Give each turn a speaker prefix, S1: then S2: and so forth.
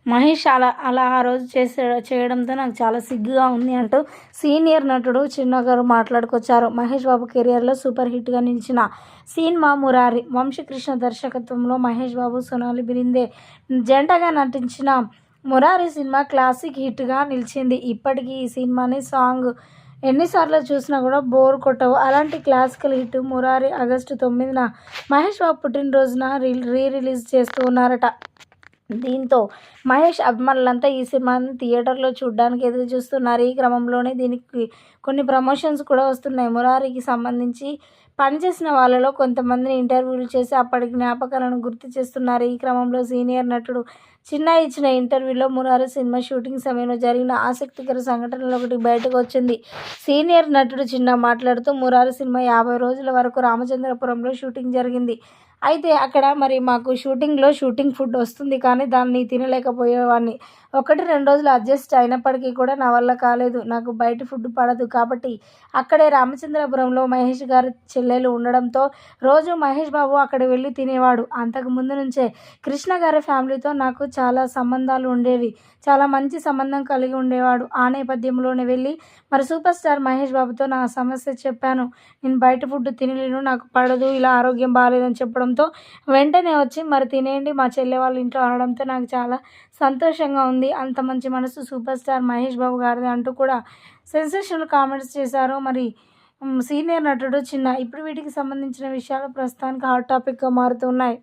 S1: మహేష్ అలా అలా ఆ రోజు చేయడంతో నాకు చాలా సిగ్గుగా ఉంది అంటూ సీనియర్ నటుడు చిన్న గారు మాట్లాడుకొచ్చారు. మహేష్ బాబు కెరియర్లో సూపర్ హిట్గా నిలిచిన సినిమా మురారి. వంశీకృష్ణ దర్శకత్వంలో మహేష్ బాబు, సోనాలి బిందే జంటగా నటించిన మురారి సినిమా క్లాసిక్ హిట్గా నిలిచింది. ఇప్పటికీ ఈ సినిమాని సాంగ్ ఎన్నిసార్లు చూసినా కూడా బోర్ కొట్టవు. అలాంటి క్లాసికల్ హిట్ మురారి ఆగస్టు 9న మహేష్ బాబు పుట్టినరోజున రిలీజ్ చేస్తూ ఉన్నారట. దీంతో మహేష్ అభిమానులంతా ఈ సినిమాని థియేటర్లో చూడడానికి ఎదురు చూస్తున్నారు. ఈ క్రమంలోనే దీనికి కొన్ని ప్రమోషన్స్ కూడా వస్తున్నాయి. మురారికి సంబంధించి పనిచేసిన వాళ్ళలో కొంతమందిని ఇంటర్వ్యూలు చేసి అప్పటి జ్ఞాపకాలను గుర్తు చేస్తున్నారు. ఈ క్రమంలో సీనియర్ నటుడు చిన్న ఇచ్చిన ఇంటర్వ్యూలో మురారి సినిమా షూటింగ్ సమయంలో జరిగిన ఆసక్తికర సంఘటనలు ఒకటి బయటకు వచ్చింది. సీనియర్ నటుడు చిన్న మాట్లాడుతూ, మురారి సినిమా 50 రోజుల వరకు రామచంద్రపురంలో షూటింగ్ జరిగింది. అయితే అక్కడ మరి మాకు షూటింగ్ ఫుడ్ వస్తుంది, కానీ దాన్ని తినలేకపోయేవాడిని. 1-2 రోజులు అడ్జస్ట్ అయినప్పటికీ కూడా నా వల్ల కాలేదు. నాకు బయట ఫుడ్ పడదు. కాబట్టి అక్కడే రామచంద్రపురంలో మహేష్ గారి చెల్లెలు ఉండడంతో రోజు మహేష్ బాబు అక్కడ వెళ్ళి తినేవాడు. అంతకు ముందు నుంచే కృష్ణ గారి ఫ్యామిలీతో నాకు చాలా సంబంధాలు ఉండేవి. చాలా మంచి సంబంధం కలిగి ఉండేవాడు. ఆ నేపథ్యంలోనే వెళ్ళి మరి సూపర్ స్టార్ మహేష్ బాబుతో నా సమస్య చెప్పాను. నేను బయట ఫుడ్ తినలేను, నాకు పడదు, ఇలా ఆరోగ్యం బాగాలేదని చెప్పడంతో వెంటనే వచ్చి మరి తినేయండి మా చెల్లె వాళ్ళ ఇంట్లో అనడంతో నాకు చాలా సంతోషంగా ఉంది. అంత మంచి మనసు సూపర్ స్టార్ మహేష్ బాబు గారిది అంటూ కూడా సెన్సేషనల్ కామెంట్స్ చేశారు మరి సీనియర్ నటుడు చిన్న. ఇప్పుడు వీటికి సంబంధించిన విషయాలు ప్రస్తుతానికి హాట్ టాపిక్గా మారుతున్నాయి.